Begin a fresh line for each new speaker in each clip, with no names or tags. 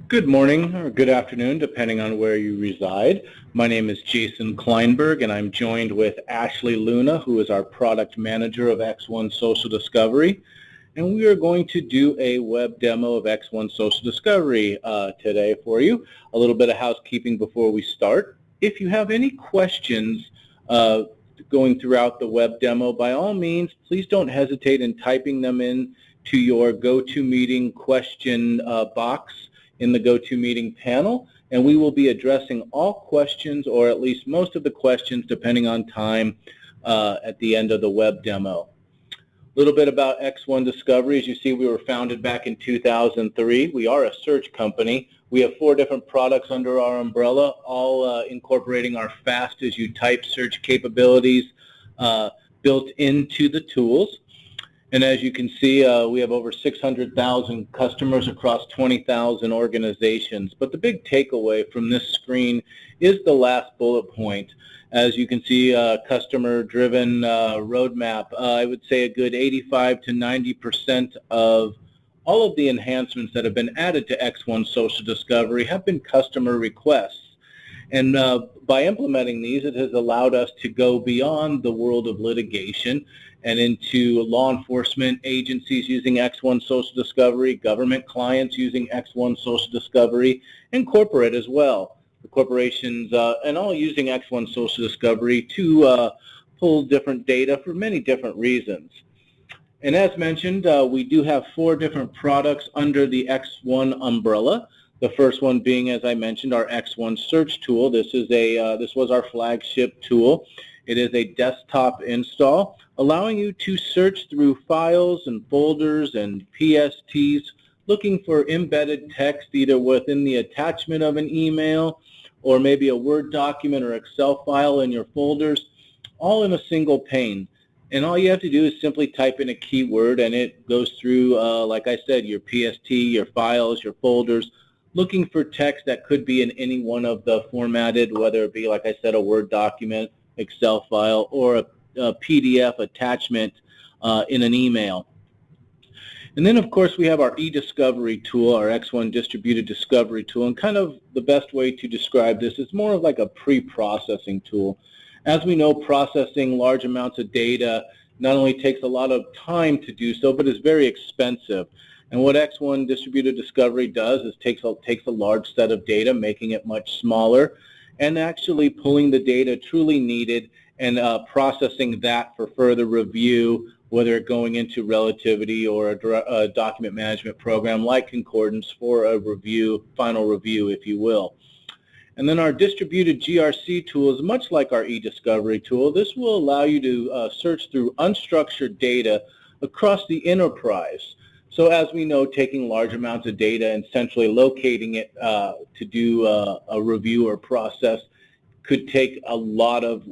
Good morning or good afternoon, depending on where you reside. My name is Jason Kleinberg, and I'm joined with Ashley Luna, who is our product manager of X1 Social Discovery. And we are going to do a web demo of X1 Social Discovery today for you. A little bit of housekeeping before we start. If you have any questions going throughout the web demo, by all means, please don't hesitate in typing them in to your GoToMeeting question box in the GoToMeeting panel, and we will be addressing all questions, or at least most of the questions, depending on time, at the end of the web demo. A little bit about X1 Discovery. As you see, we were founded back in 2003. We are a search company. We have 4 different products under our umbrella, all incorporating our fast-as-you-type search capabilities built into the tools. And as you can see, we have over 600,000 customers across 20,000 organizations. But the big takeaway from this screen is the last bullet point. As you can see, customer-driven roadmap, I would say a good 85 to 90% of all of the enhancements that have been added to X1 Social Discovery have been customer requests. And by implementing these, it has allowed us to go beyond the world of litigation and into law enforcement agencies using X1 Social Discovery, government clients using X1 Social Discovery, and corporate as well. The corporations and all using X1 Social Discovery to pull different data for many different reasons. And as mentioned, we do have 4 different products under the X1 umbrella. The first one being, as I mentioned, our X1 search tool. This was our flagship tool. It is a desktop install, allowing you to search through files and folders and PSTs, looking for embedded text either within the attachment of an email or maybe a Word document or Excel file in your folders, all in a single pane. And all you have to do is simply type in a keyword, and it goes through, like I said, your PST, your files, your folders, looking for text that could be in any one of the formatted, whether it be, like I said, a Word document, Excel file, or a PDF attachment in an email. And then, of course, we have our e-discovery tool, our X1 distributed discovery tool. And kind of the best way to describe this is more of like a pre-processing tool. As we know, processing large amounts of data not only takes a lot of time to do so, but is very expensive. And what X1 distributed discovery does is takes a large set of data, making it much smaller, and actually pulling the data truly needed and processing that for further review, whether it going into relativity or a document management program like Concordance for a review, final review, if you will. And then our distributed GRC tool is much like our e-discovery tool. This will allow you to search through unstructured data across the enterprise. So as we know, taking large amounts of data and centrally locating it to do a review or process could take a lot of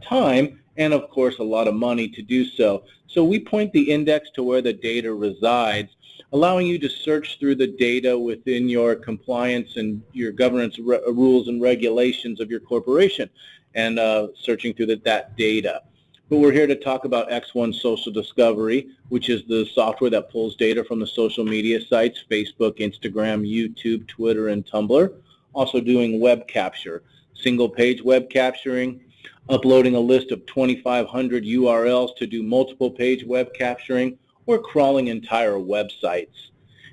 time and, of course, a lot of money to do so. So we point the index to where the data resides, allowing you to search through the data within your compliance and your governance rules and regulations of your corporation and searching through that data. But we're here to talk about X1 Social Discovery, which is the software that pulls data from the social media sites, Facebook, Instagram, YouTube, Twitter, and Tumblr. Also doing web capture, single-page web capturing, uploading a list of 2,500 URLs to do multiple-page web capturing, or crawling entire websites.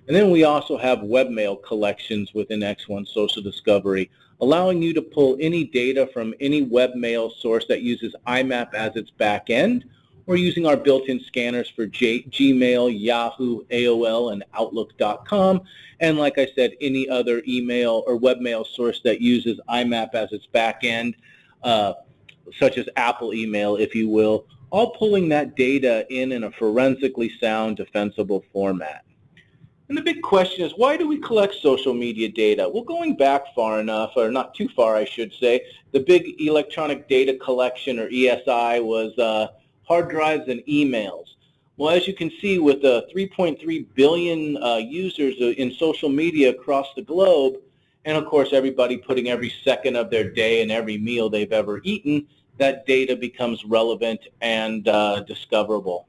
And then we also have webmail collections within X1 Social Discovery, allowing you to pull any data from any webmail source that uses IMAP as its back end, or using our built-in scanners for Gmail, Yahoo, AOL, and Outlook.com, and like I said, any other email or webmail source that uses IMAP as its back end, such as Apple email, if you will, all pulling that data in a forensically sound, defensible format. And the big question is, why do we collect social media data? Well, going back far enough, or not too far, I should say, the big electronic data collection, or ESI, was hard drives and emails. Well, as you can see, with 3.3 billion users in social media across the globe, and of course everybody putting every second of their day and every meal they've ever eaten, that data becomes relevant and discoverable.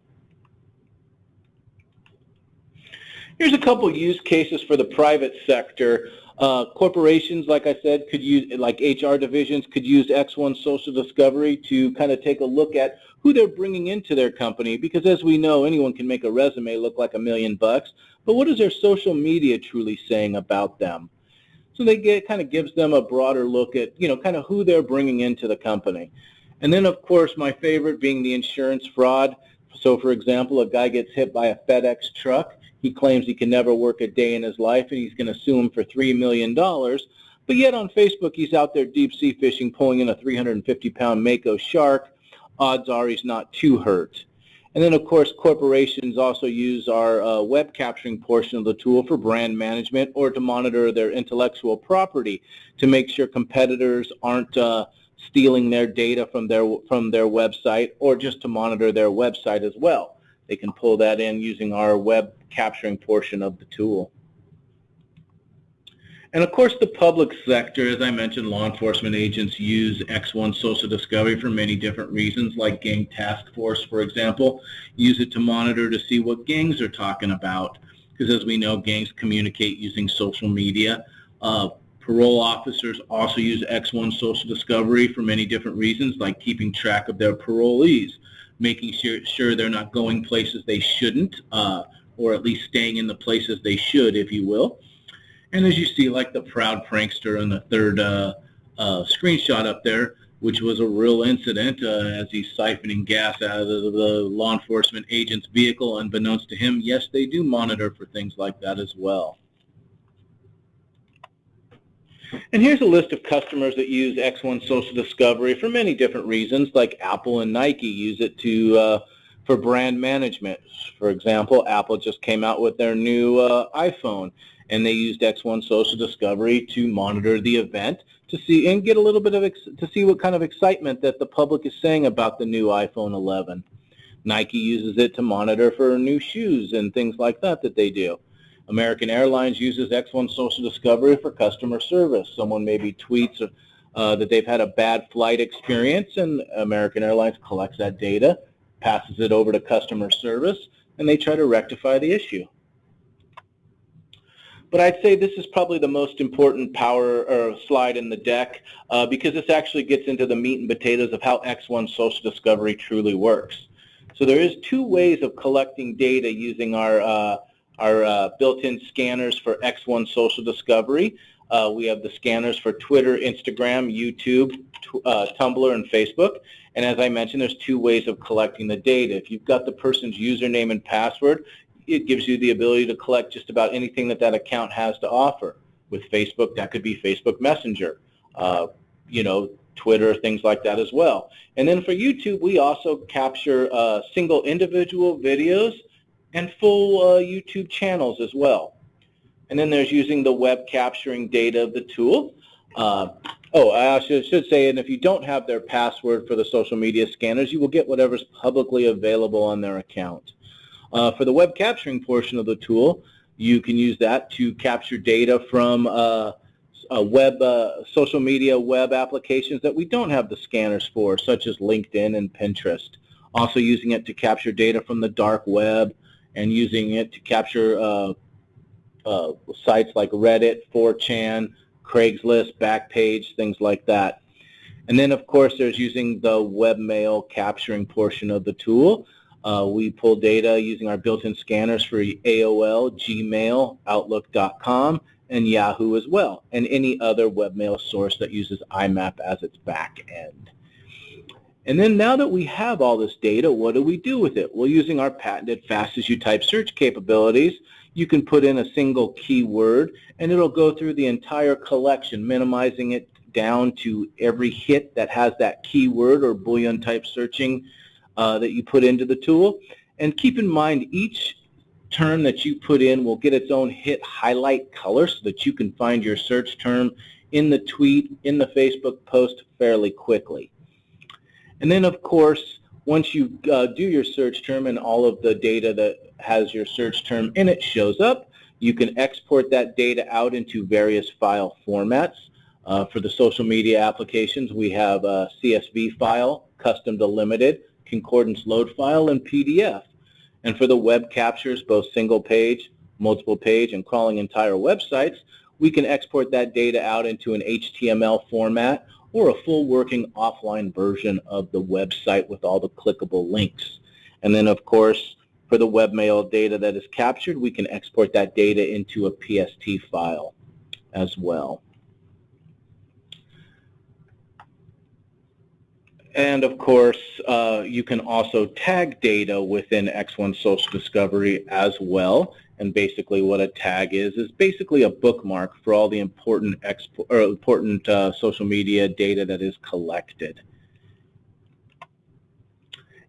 Here's a couple use cases for the private sector. Corporations, like I said, could use, like HR divisions, could use X1 Social Discovery to kind of take a look at who they're bringing into their company, because as we know, anyone can make a resume look like $1,000,000, but what is their social media truly saying about them? So kind of gives them a broader look at, kind of who they're bringing into the company. And then, of course, my favorite being the insurance fraud. So, for example, a guy gets hit by a FedEx truck. He claims he can never work a day in his life, and he's going to sue him for $3 million. But yet on Facebook, he's out there deep sea fishing, pulling in a 350-pound mako shark. Odds are he's not too hurt. And then, of course, corporations also use our web capturing portion of the tool for brand management or to monitor their intellectual property to make sure competitors aren't stealing their data from their website, or just to monitor their website as well. They can pull that in using our web capturing portion of the tool. And of course, the public sector, as I mentioned, law enforcement agents use X1 Social Discovery for many different reasons, like Gang Task Force, for example, use it to monitor to see what gangs are talking about, because as we know, gangs communicate using social media. Parole officers also use X1 Social Discovery for many different reasons, like keeping track of their parolees, making sure they're not going places they shouldn't, or at least staying in the places they should, if you will. And as you see, like the proud prankster in the third screenshot up there, which was a real incident as he's siphoning gas out of the law enforcement agent's vehicle, unbeknownst to him. Yes, they do monitor for things like that as well. And here's a list of customers that use X1 Social Discovery for many different reasons, like Apple and Nike use it for brand management. For example, Apple just came out with their new iPhone, and they used X1 Social Discovery to monitor the event to see and get a little bit of to see what kind of excitement that the public is saying about the new iPhone 11. Nike uses it to monitor for new shoes and things like that they do. American Airlines uses X1 Social Discovery for customer service. Someone maybe tweets that they've had a bad flight experience, and American Airlines collects that data, passes it over to customer service, and they try to rectify the issue. But I'd say this is probably the most important slide in the deck because this actually gets into the meat and potatoes of how X1 Social Discovery truly works. So there is two ways of collecting data using our built-in scanners for X1 Social Discovery. We have the scanners for Twitter, Instagram, YouTube, Tumblr, and Facebook. And as I mentioned, there's two ways of collecting the data. If you've got the person's username and password, it gives you the ability to collect just about anything that account has to offer. With Facebook, that could be Facebook Messenger, Twitter, things like that as well. And then for YouTube, we also capture single individual videos and full YouTube channels as well. And then there's using the web capturing data of the tool. I should say, and if you don't have their password for the social media scanners, you will get whatever's publicly available on their account. For the web capturing portion of the tool, you can use that to capture data from social media web applications that we don't have the scanners for, such as LinkedIn and Pinterest. Also using it to capture data from the dark web, and using it to capture sites like Reddit, 4chan, Craigslist, Backpage, things like that. And then, of course, there's using the webmail capturing portion of the tool. We pull data using our built-in scanners for AOL, Gmail, Outlook.com, and Yahoo as well, and any other webmail source that uses IMAP as its back end. And then now that we have all this data, what do we do with it? Well, using our patented fast-as-you-type search capabilities, you can put in a single keyword, and it'll go through the entire collection, minimizing it down to every hit that has that keyword or Boolean type searching that you put into the tool. And keep in mind, each term that you put in will get its own hit highlight color so that you can find your search term in the tweet, in the Facebook post fairly quickly. And then, of course, once you do your search term and all of the data that has your search term in it shows up, you can export that data out into various file formats. For the social media applications, we have a CSV file, custom delimited, concordance load file, and PDF. And for the web captures, both single page, multiple page, and crawling entire websites, we can export that data out into an HTML format or a full working offline version of the website with all the clickable links. And then, of course, for the webmail data that is captured, we can export that data into a PST file as well. And of course, you can also tag data within X1 Social Discovery as well. And basically what a tag is basically a bookmark for all the important social media data that is collected.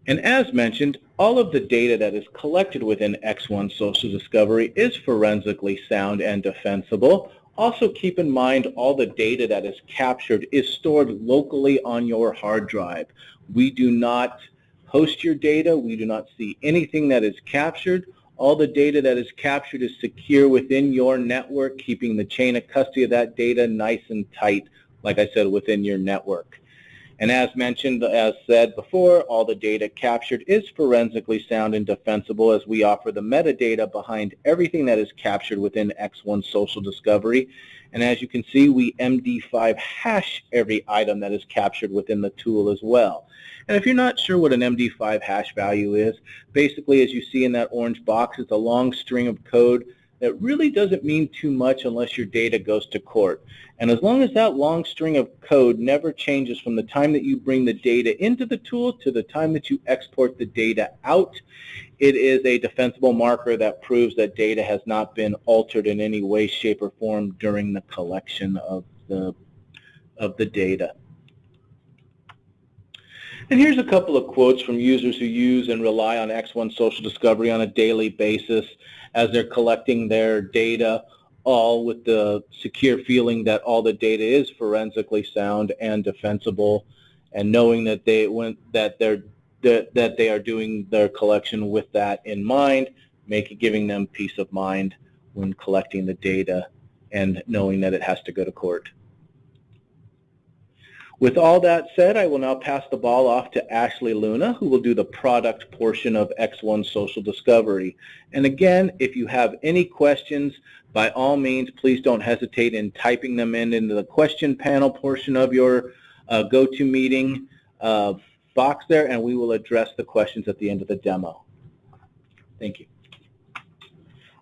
And as mentioned, all of the data that is collected within X1 Social Discovery is forensically sound and defensible. Also keep in mind all the data that is captured is stored locally on your hard drive. We do not host your data. We do not see anything that is captured. All the data that is captured is secure within your network, keeping the chain of custody of that data nice and tight, like I said, within your network. And as mentioned, as said before, all the data captured is forensically sound and defensible, as we offer the metadata behind everything that is captured within X1 Social Discovery. And as you can see, we MD5 hash every item that is captured within the tool as well. And if you're not sure what an MD5 hash value is, basically, as you see in that orange box, it's a long string of code that really doesn't mean too much unless your data goes to court. And as long as that long string of code never changes from the time that you bring the data into the tool to the time that you export the data out, it is a defensible marker that proves that data has not been altered in any way, shape, or form during the collection of the data. And here's a couple of quotes from users who use and rely on X1 Social Discovery on a daily basis as they're collecting their data, all with the secure feeling that all the data is forensically sound and defensible, and knowing that they are doing their collection with that in mind, giving them peace of mind when collecting the data and knowing that it has to go to court. With all that said, I will now pass the ball off to Ashley Luna, who will do the product portion of X1 Social Discovery. And again, if you have any questions, by all means, please don't hesitate in typing them into the question panel portion of your GoToMeeting box there, and we will address the questions at the end of the demo. Thank you.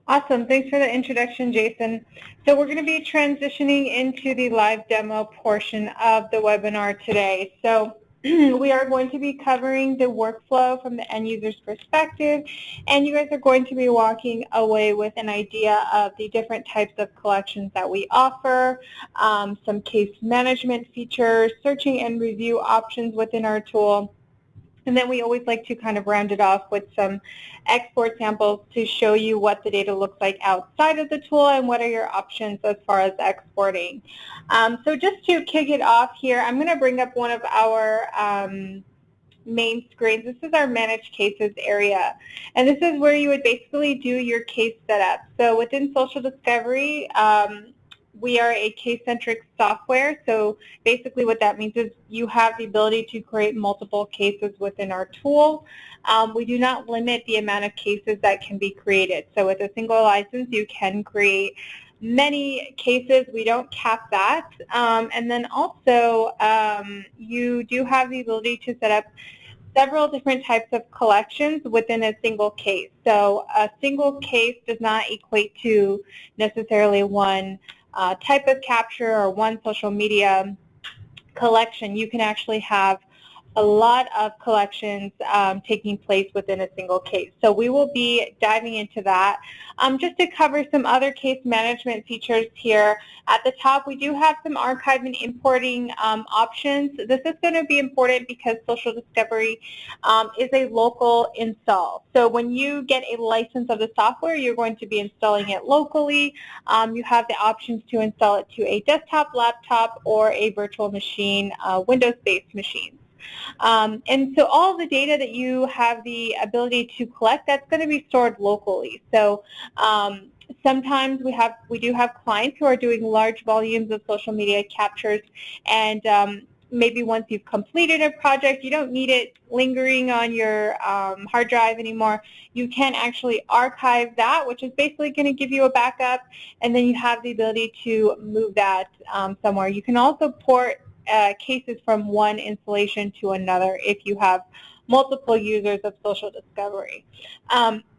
Awesome. Thanks for the introduction, Jason. So we're going to be transitioning into the live demo portion of the webinar today. So we are going to be covering the workflow from the end user's perspective, and you guys are going to be walking away with an idea of the different types of collections that we offer, some case management features, searching and review options within our tool. And then we always like to kind of round it off with some export samples to show you what the data looks like outside of the tool and what are your options as far as exporting. So just to kick it off here, I'm going to bring up one of our main screens. This is our Manage Cases area. And this is where you would basically do your case setup. So within Social Discovery, we are a case-centric software, so basically what that means is you have the ability to create multiple cases within our tool. We do not limit the amount of cases that can be created. So with a single license, you can create many cases. We don't cap that. And then also, you do have the ability to set up several different types of collections within a single case. So a single case does not equate to necessarily one type of capture or one social media collection. You can actually have a lot of collections taking place within a single case. So we will be diving into that. Just to cover some other case management features here, at the top we do have some archive and importing options. This is going to be important because Social Discovery is a local install. So when you get a license of the software, you're going to be installing it locally. You have the options to install it to a desktop, laptop, or a virtual machine, Windows-based machine. And so all the data that you have the ability to collect, that's going to be stored locally. So sometimes we do have clients who are doing large volumes of social media captures, and maybe once you've completed a project, you don't need it lingering on your hard drive anymore. You can actually archive that, which is basically going to give you a backup, and then you have the ability to move that somewhere. You can also port cases from one installation to another if you have multiple users of social discovery.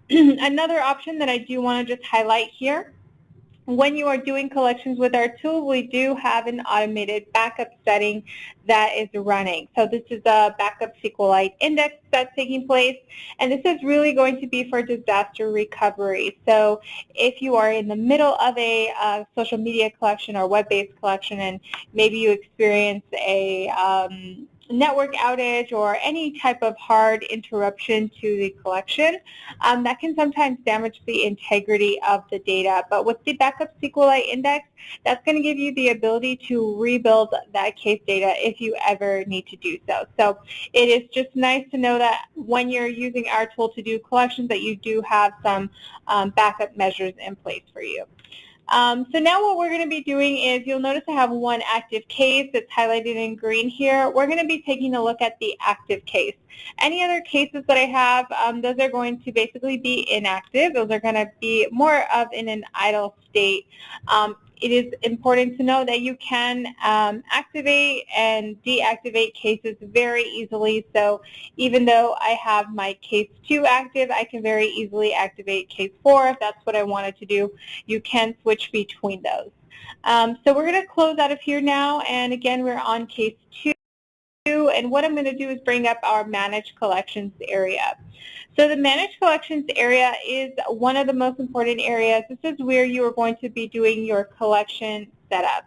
Another option that I do want to just highlight here, when you are doing collections with our tool, we do have an automated backup setting that is running. So this is a backup SQLite index that's taking place, and this is really going to be for disaster recovery. So if you are in the middle of a social media collection or web-based collection, and maybe you experience a network outage or any type of hard interruption to the collection, that can sometimes damage the integrity of the data. But with the backup SQLite index, that's going to give you the ability to rebuild that case data if you ever need to do so. So it is just nice to know that when you're using our tool to do collections, that you do have some backup measures in place for you. So now what we're going to be doing is, you'll notice I have one active case that's highlighted in green here. We're going to be taking a look at the active case. Any other cases that I have, those are going to basically be inactive. Those are going to be more of in an idle state. It is important to know that you can activate and deactivate cases very easily. So even though I have my case 2 active, I can very easily activate case 4 if that's what I wanted to do. You can switch between those. So we're going to close out of here now, and again, we're on case 2. And what I'm going to do is bring up our Manage Collections area. So the Manage Collections area is one of the most important areas. This is where you are going to be doing your collection setup.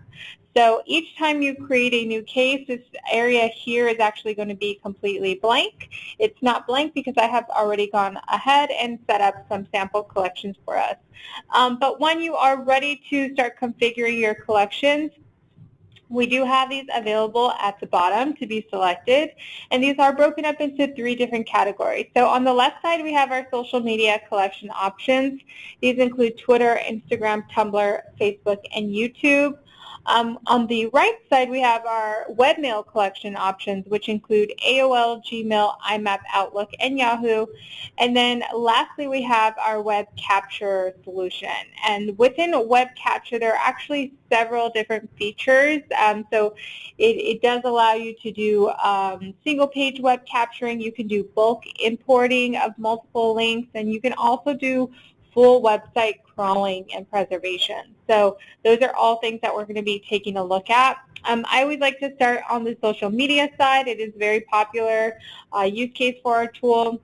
So each time you create a new case, this area here is actually going to be completely blank. It's not blank because I have already gone ahead and set up some sample collections for us. But when you are ready to start configuring your collections, we do have these available at the bottom to be selected, and these are broken up into 3 different categories. So on the left side, we have our social media collection options. These include Twitter, Instagram, Tumblr, Facebook, and YouTube. On the right side, we have our webmail collection options, which include AOL, Gmail, IMAP, Outlook, and Yahoo. And then lastly, we have our web capture solution. And within web capture, there are actually several different features. So it does allow you to do single-page web capturing. You can do bulk importing of multiple links, and you can also do full website crawling and preservation. So those are all things that we're going to be taking a look at. I always like to start on the social media side. It is a very popular use case for our tool.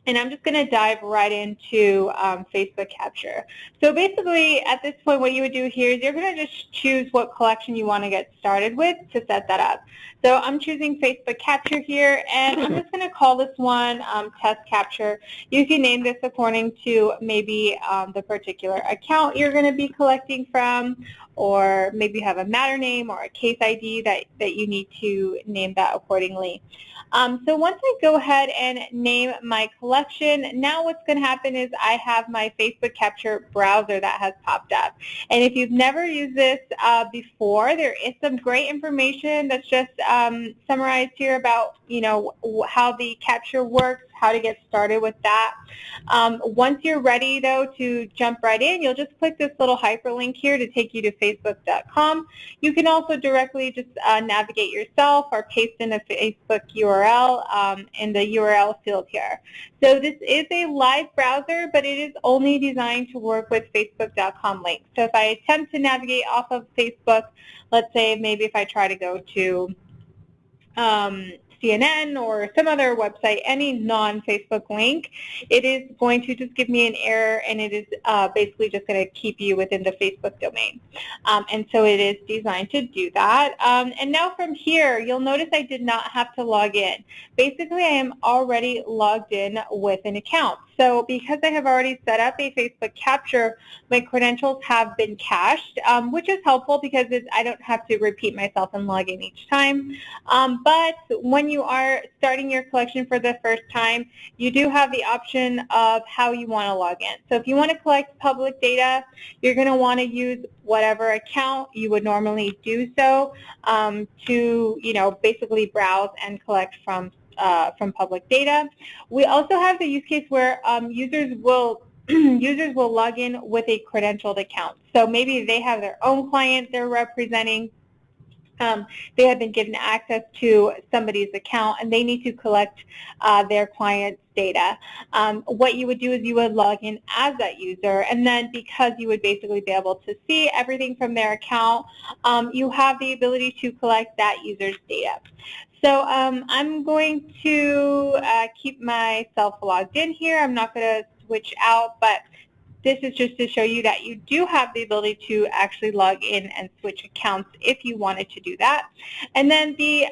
And I'm just going to dive right into Facebook capture. So basically, at this point, what you would do here is you're going to just choose what collection you want to get started with to set that up. So I'm choosing Facebook capture here, and I'm just going to call this one test capture. You can name this according to maybe the particular account you're going to be collecting from, or maybe you have a matter name or a case ID that you need to name that accordingly. So once I go ahead and name my collection, now what's going to happen is I have my Facebook capture browser that has popped up. And if you've never used this before, there is some great information that's just summarized here about, you know, how the capture works, how to get started with that. Once you're ready, though, to jump right in, you'll just click this little hyperlink here to take you to facebook.com. You can also directly just navigate yourself or paste in a Facebook URL in the URL field here. So this is a live browser, but it is only designed to work with facebook.com links. So if I attempt to navigate off of Facebook, let's say maybe if I try to go to CNN or some other website, any non-Facebook link, it is going to just give me an error, and it is basically just going to keep you within the Facebook domain. And so it is designed to do that. And now from here, you'll notice I did not have to log in. Basically, I am already logged in with an account. So because I have already set up a Facebook capture, my credentials have been cached, which is helpful because I don't have to repeat myself and log in each time. But when you are starting your collection for the first time, you do have the option of how you want to log in. So if you want to collect public data, you're going to want to use whatever account you would normally do so to, basically browse and collect from public data. We also have the use case where users will log in with a credentialed account. So maybe they have their own client they're representing. They have been given access to somebody's account and they need to collect their client's data. What you would do is you would log in as that user, and then because you would basically be able to see everything from their account, you have the ability to collect that user's data. So I'm going to keep myself logged in here. I'm not going to switch out, but this is just to show you that you do have the ability to actually log in and switch accounts if you wanted to do that. And then the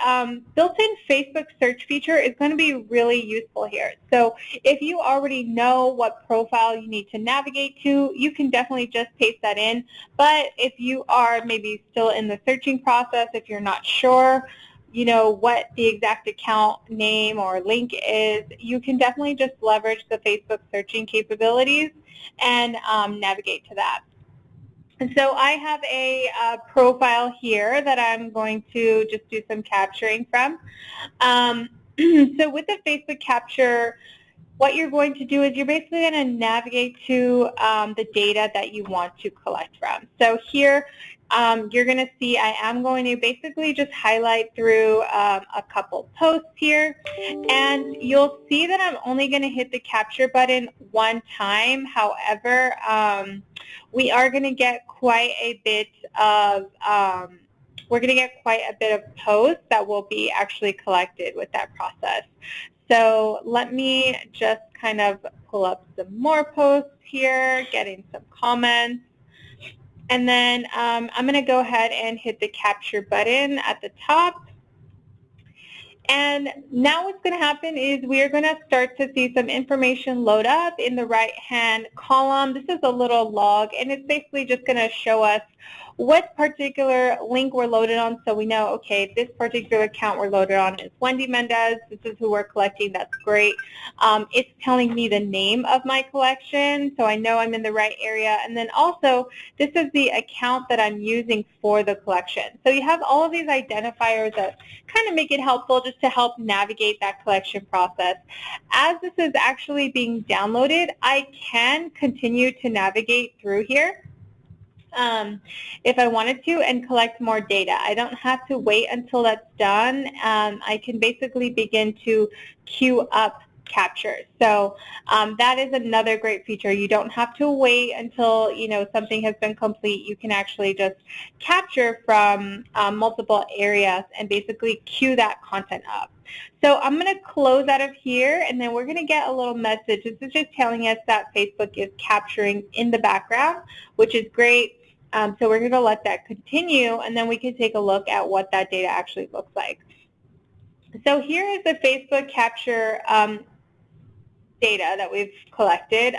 built-in Facebook search feature is going to be really useful here. So if you already know what profile you need to navigate to, you can definitely just paste that in. But if you are maybe still in the searching process, if you're not sure, what the exact account name or link is, you can definitely just leverage the Facebook searching capabilities and navigate to that. And so I have a profile here that I'm going to just do some capturing from. So with the Facebook capture, what you're going to do is you're basically going to navigate to the data that you want to collect from. So here you're going to see I am going to basically just highlight through a couple posts here, and you'll see that I'm only going to hit the capture button one time. However, we are going to get quite a bit of posts that will be actually collected with that process. So let me just kind of pull up some more posts here, getting some comments. And then I'm going to go ahead and hit the capture button at the top. And now what's going to happen is we are going to start to see some information load up in the right-hand column. This is a little log, and it's basically just going to show us what particular link we're loaded on, so we know, okay, this particular account we're loaded on is Wendy Mendez. This is who we're collecting. That's great. It's telling me the name of my collection, so I know I'm in the right area. And then also, this is the account that I'm using for the collection. So you have all of these identifiers that kind of make it helpful just to help navigate that collection process. As this is actually being downloaded, I can continue to navigate through here if I wanted to and collect more data. I don't have to wait until that's done. I can basically begin to queue up captures. So that is another great feature. You don't have to wait until something has been complete. You can actually just capture from multiple areas and basically queue that content up. So I'm going to close out of here, and then we're going to get a little message. This is just telling us that Facebook is capturing in the background, which is great. So we're going to let that continue, and then we can take a look at what that data actually looks like. So here is the Facebook capture data that we've collected.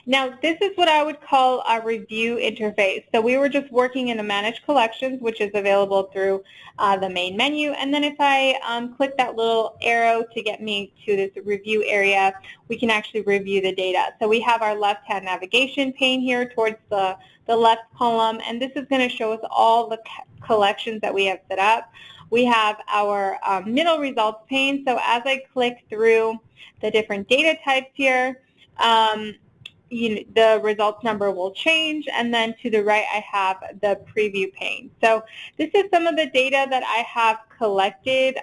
Now, this is what I would call a review interface. So we were just working in the Manage Collections, which is available through the main menu. And then if I click that little arrow to get me to this review area, we can actually review the data. So we have our left-hand navigation pane here towards the left column, and this is going to show us all the collections that we have set up. We have our middle results pane. So as I click through the different data types here, the results number will change, and then to the right I have the preview pane. So this is some of the data that I have collected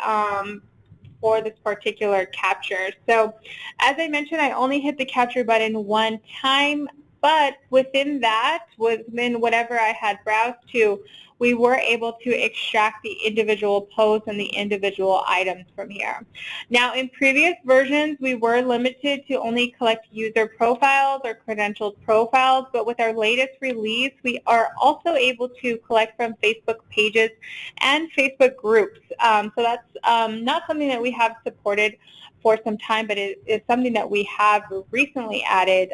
for this particular capture. So as I mentioned, I only hit the capture button one time. but within that, within whatever I had browsed to, we were able to extract the individual posts and the individual items from here. Now, in previous versions, we were limited to only collect user profiles or credentialed profiles, but with our latest release, we are also able to collect from Facebook pages and Facebook groups. So that's not something that we have supported for some time, but it is something that we have recently added.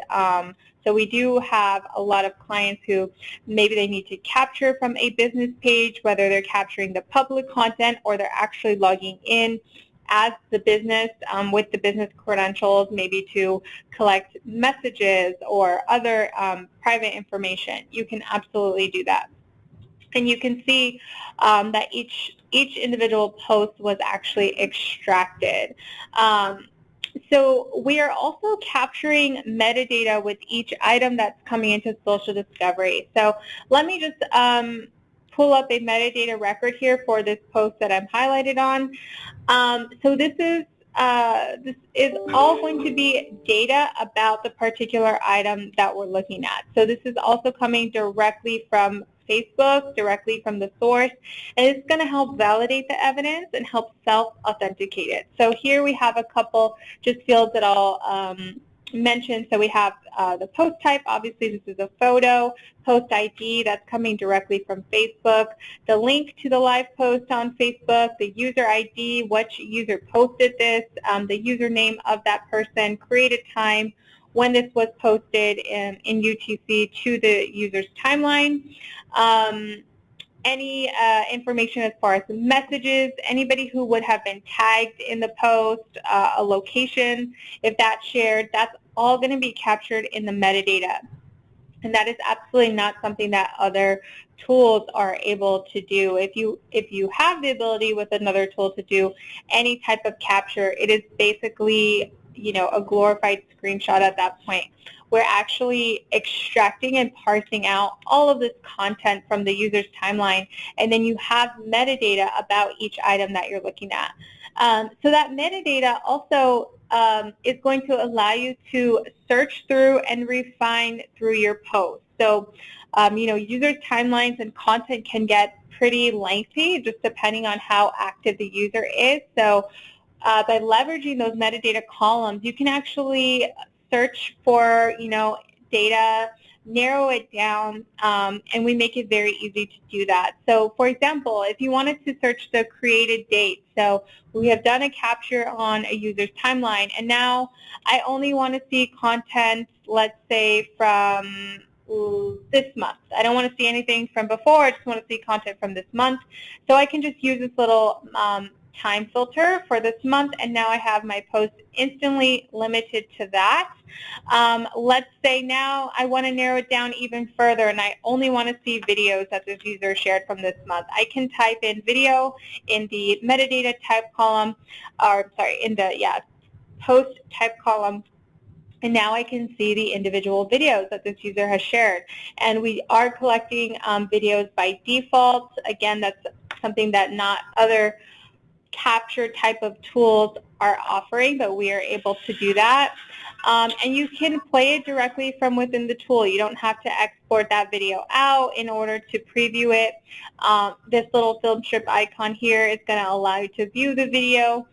So we do have a lot of clients who maybe they need to capture from a business page, whether they're capturing the public content or they're actually logging in as the business with the business credentials, maybe to collect messages or other private information. You can absolutely do that. And you can see that each individual post was actually extracted. So we are also capturing metadata with each item that's coming into social discovery. So let me just pull up a metadata record here for this post that I'm highlighted on. So this is all going to be data about the particular item that we're looking at. So this is also coming directly from Facebook, directly from the source, and it's going to help validate the evidence and help self-authenticate it. So here we have a couple just fields that I'll mention. So we have the post type, obviously this is a photo, post ID, that's coming directly from Facebook, the link to the live post on Facebook, the user ID, which user posted this, the username of that person, created time, when this was posted in UTC to the user's timeline, any information as far as messages, anybody who would have been tagged in the post, a location, if that's shared, that's all going to be captured in the metadata. And that is absolutely not something that other tools are able to do. If you have the ability with another tool to do any type of capture, it is basically, you know, a glorified screenshot at that point. We're actually extracting and parsing out all of this content from the user's timeline, and then you have metadata about each item that you're looking at. So that metadata also is going to allow you to search through and refine through your post. So, you know, users' timelines and content can get pretty lengthy just depending on how active the user is. So by leveraging those metadata columns, you can actually search for, you know, data, narrow it down, and we make it very easy to do that. So, for example, if you wanted to search the created date, so we have done a capture on a user's timeline, and now I only want to see content, let's say, from this month. I don't want to see anything from before. I just want to see content from this month. So I can just use this little time filter for this month, and now I have my post instantly limited to that. Let's say now I want to narrow it down even further, and I only want to see videos that this user shared from this month. I can type in video in the metadata type column, or sorry, in the post type column, and now I can see the individual videos that this user has shared. And we are collecting videos by default. Again, that's something that not other capture type of tools are offering, but we are able to do that. And you can play it directly from within the tool. You don't have to export that video out in order to preview it. This little film strip icon here is going to allow you to view the video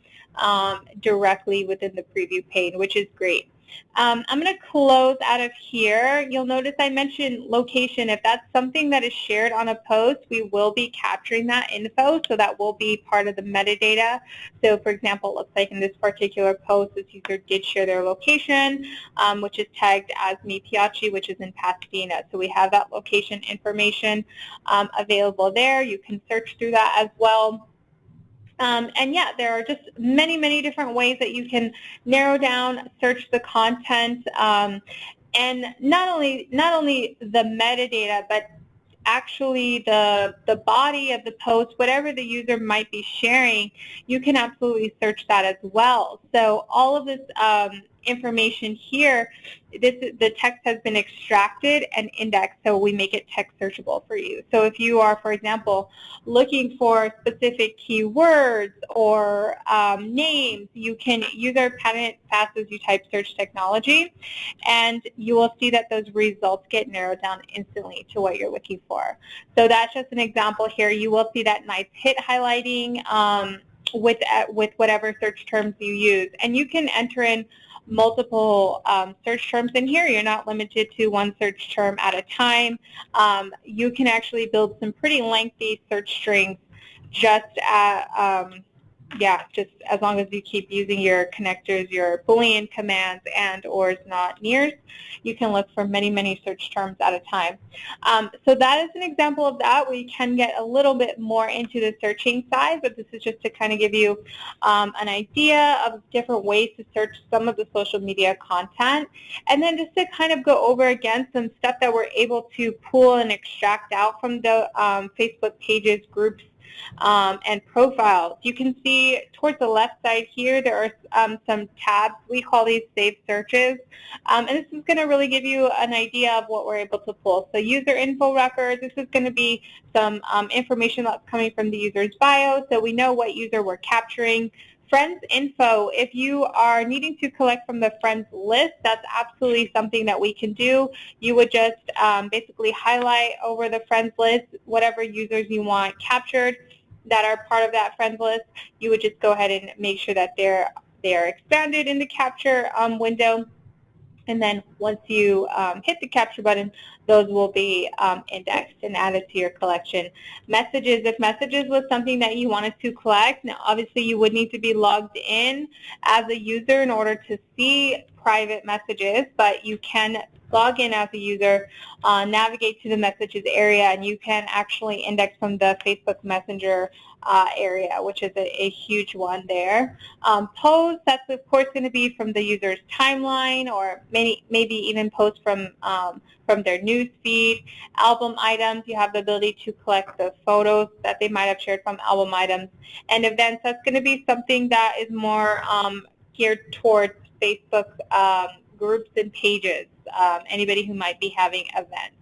directly within the preview pane, which is great. I'm going to close out of here. You'll notice I mentioned location. If that's something that is shared on a post, we will be capturing that info, so that will be part of the metadata. So, for example, it looks like in this particular post, this user did share their location, which is tagged as Mi Piace, which is in Pasadena. So we have that location information available there. You can search through that as well. And yeah, there are just many, many different ways that you can narrow down, search the content, and not only the metadata, but actually the body of the post, whatever the user might be sharing, you can absolutely search that as well. So all of this information here, the text has been extracted and indexed, so we make it text searchable for you. So if you are, for example, looking for specific keywords or names, you can use our patent fast as you type search technology, and you will see that those results get narrowed down instantly to what you're looking for. So that's just an example here. You will see that nice hit highlighting with whatever search terms you use, and you can enter in multiple search terms in here. You're not limited to one search term at a time. You can actually build some pretty lengthy search strings just just as long as you keep using your connectors, your Boolean commands, and ors, not nears. You can look for many, many search terms at a time. So that is an example of that. We can get a little bit more into the searching side, but this is just to kind of give you an idea of different ways to search some of the social media content. And then just to kind of go over again some stuff that we're able to pull and extract out from the Facebook pages, groups, and profiles. You can see towards the left side here, there are some tabs. We call these saved searches. And this is going to really give you an idea of what we're able to pull. So user info records, this is going to be some information that's coming from the user's bio, so we know what user we're capturing. Friends info, if you are needing to collect from the friends list, that's absolutely something that we can do. You would just basically highlight over the friends list whatever users you want captured that are part of that friends list. You would just go ahead and make sure that they are expanded in the capture window. And then once you hit the capture button, those will be indexed and added to your collection. Messages, if messages was something that you wanted to collect, now obviously you would need to be logged in as a user in order to see private messages, but you can log in as a user, navigate to the messages area, and you can actually index from the Facebook Messenger area, which is a huge one there. Posts, that's of course going to be from the user's timeline, or maybe even posts from their news feed. Album items, you have the ability to collect the photos that they might have shared from album items. And events, that's going to be something that is more geared towards Facebook groups and pages, anybody who might be having events.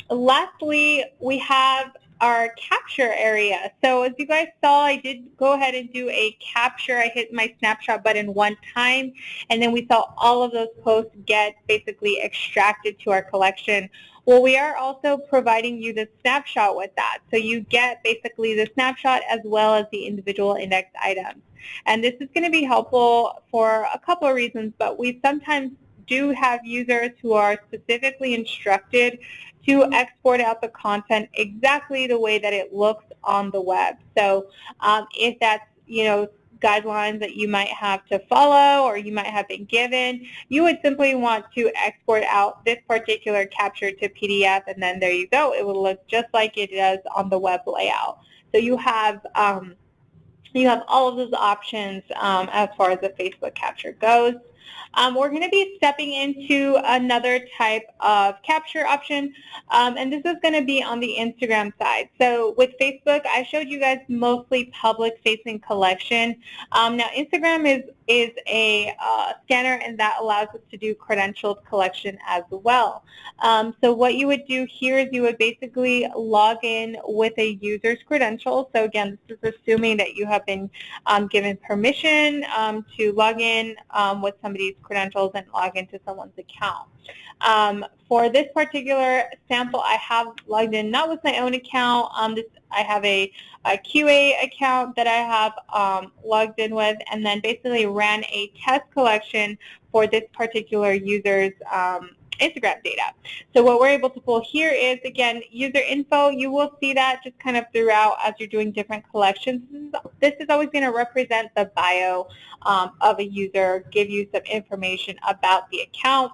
Lastly, we have our capture area. So as you guys saw, I did go ahead and do a capture. I hit my snapshot button one time, and then we saw all of those posts get basically extracted to our collection. Well, we are also providing you the snapshot with that. So you get basically the snapshot as well as the individual indexed items. And this is going to be helpful for a couple of reasons, but we sometimes do have users who are specifically instructed to export out the content exactly the way that it looks on the web. So if that's, guidelines that you might have to follow or you might have been given, you would simply want to export out this particular capture to PDF, and then there you go. It will look just like it does on the web layout. So you have all of those options as far as the Facebook capture goes. We're going to be stepping into another type of capture option, and this is going to be on the Instagram side. So with Facebook, I showed you guys mostly public-facing collection. Now Instagram is a scanner, and that allows us to do credentialed collection as well. So what you would do here is you would basically log in with a user's credentials. So again, this is assuming that you have been given permission to log in with somebody's credentials and log into someone's account. For this particular sample, I have logged in not with my own account. I have a QA account that I have logged in with, and then basically ran a test collection for this particular user's Instagram data. So what we're able to pull here is, again, user info. You will see that just kind of throughout as you're doing different collections. This is always going to represent the bio of a user, give you some information about the account.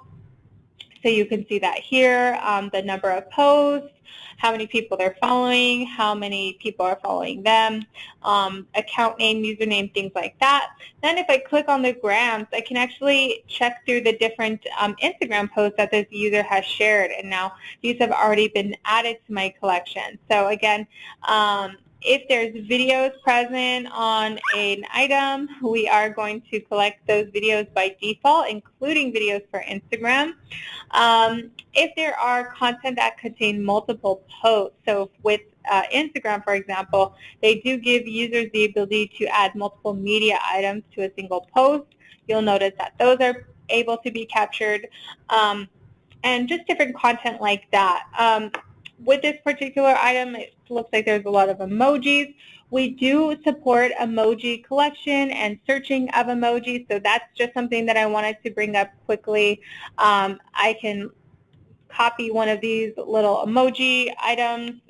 So you can see that here, the number of posts, how many people they're following, how many people are following them, account name, username, things like that. Then if I click on the grams, I can actually check through the different Instagram posts that this user has shared, and now these have already been added to my collection. So again, If there's videos present on an item, we are going to collect those videos by default, including videos for Instagram. If there are content that contain multiple posts, so with Instagram, for example, they do give users the ability to add multiple media items to a single post. You'll notice that those are able to be captured, and just different content like that. With this particular item, it looks like there's a lot of emojis. We do support emoji collection and searching of emojis, so that's just something that I wanted to bring up quickly. I can copy one of these little emoji items,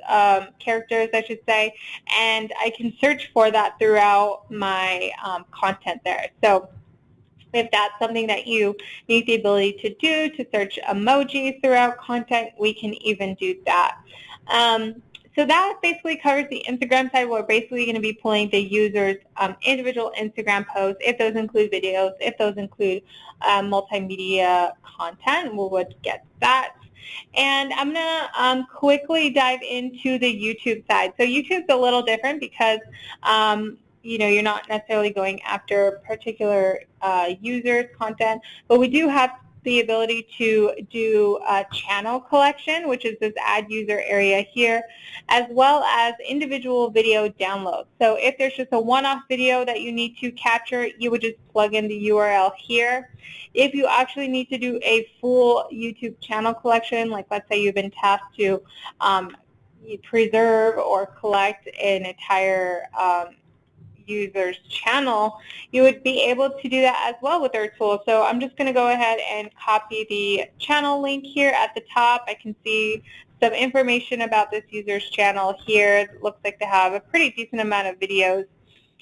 characters I should say, and I can search for that throughout my content there. So if that's something that you need the ability to do, to search emojis throughout content, we can even do that. So that basically covers the Instagram side. We're basically going to be pulling the user's individual Instagram posts, if those include videos, if those include multimedia content, we would get that. And I'm going to quickly dive into the YouTube side. So YouTube's a little different because you're not necessarily going after particular users' content, but we do have the ability to do channel collection, which is this add user area here, as well as individual video downloads. So if there's just a one-off video that you need to capture, you would just plug in the URL here. If you actually need to do a full YouTube channel collection, like let's say you've been tasked to preserve or collect an entire user's channel, you would be able to do that as well with our tool. So I'm just going to go ahead and copy the channel link here at the top. I can see some information about this user's channel here. It looks like they have a pretty decent amount of videos.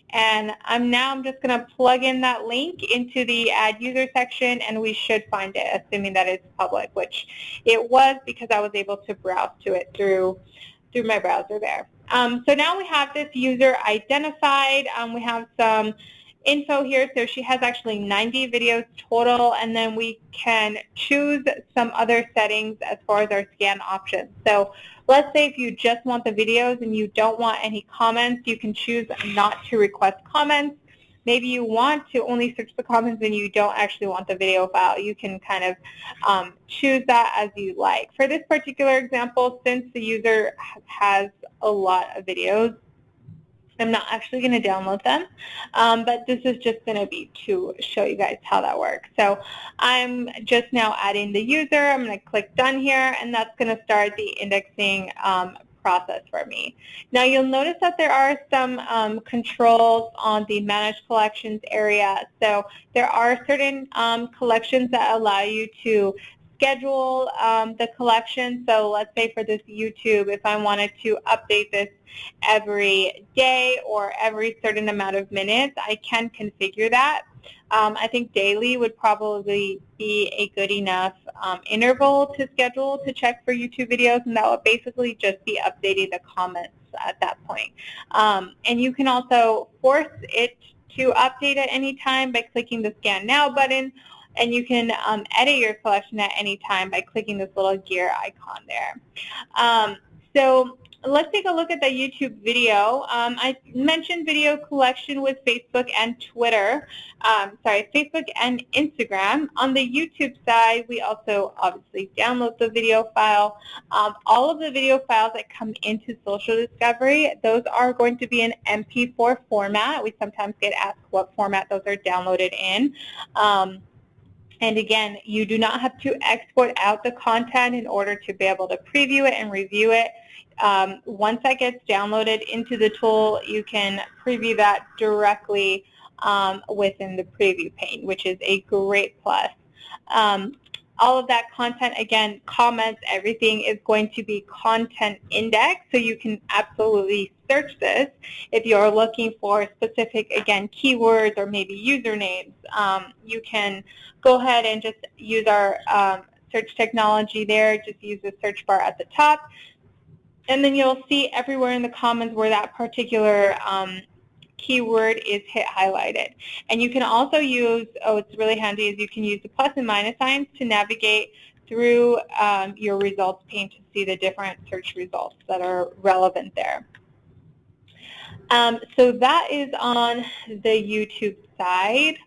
And I'm just going to plug in that link into the add user section, and we should find it, assuming that it's public, which it was because I was able to browse to it through my browser there. So now we have this user identified. We have some info here. So she has actually 90 videos total, and then we can choose some other settings as far as our scan options. So let's say if you just want the videos and you don't want any comments, you can choose not to request comments. Maybe you want to only search the comments and you don't actually want the video file. You can kind of choose that as you like. For this particular example, since the user has a lot of videos, I'm not actually going to download them, but this is just going to be to show you guys how that works. So I'm just now adding the user. I'm going to click done here, and that's going to start the indexing process for me. Now you'll notice that there are some controls on the Manage Collections area. So there are certain collections that allow you to schedule the collection. So let's say for this YouTube, if I wanted to update this every day or every certain amount of minutes, I can configure that. I think daily would probably be a good enough interval to schedule to check for YouTube videos, and that would basically just be updating the comments at that point. And you can also force it to update at any time by clicking the Scan Now button, and you can edit your collection at any time by clicking this little gear icon there. So let's take a look at the YouTube video. I mentioned video collection with Facebook and Twitter. Facebook and Instagram. On the YouTube side, we also obviously download the video file. All of the video files that come into Social Discovery, those are going to be in MP4 format. We sometimes get asked what format those are downloaded in. And again, you do not have to export out the content in order to be able to preview it and review it. Once that gets downloaded into the tool, you can preview that directly within the preview pane, which is a great plus. All of that content, again, comments, everything is going to be content indexed, so you can absolutely search this if you're looking for specific, again, keywords or maybe usernames. You can go ahead and just use our search technology there. Just use the search bar at the top, and then you'll see everywhere in the comments where that particular keyword is highlighted. And you can also use, it's really handy, is you can use the plus and minus signs to navigate through your results pane to see the different search results that are relevant there. So that is on the YouTube side.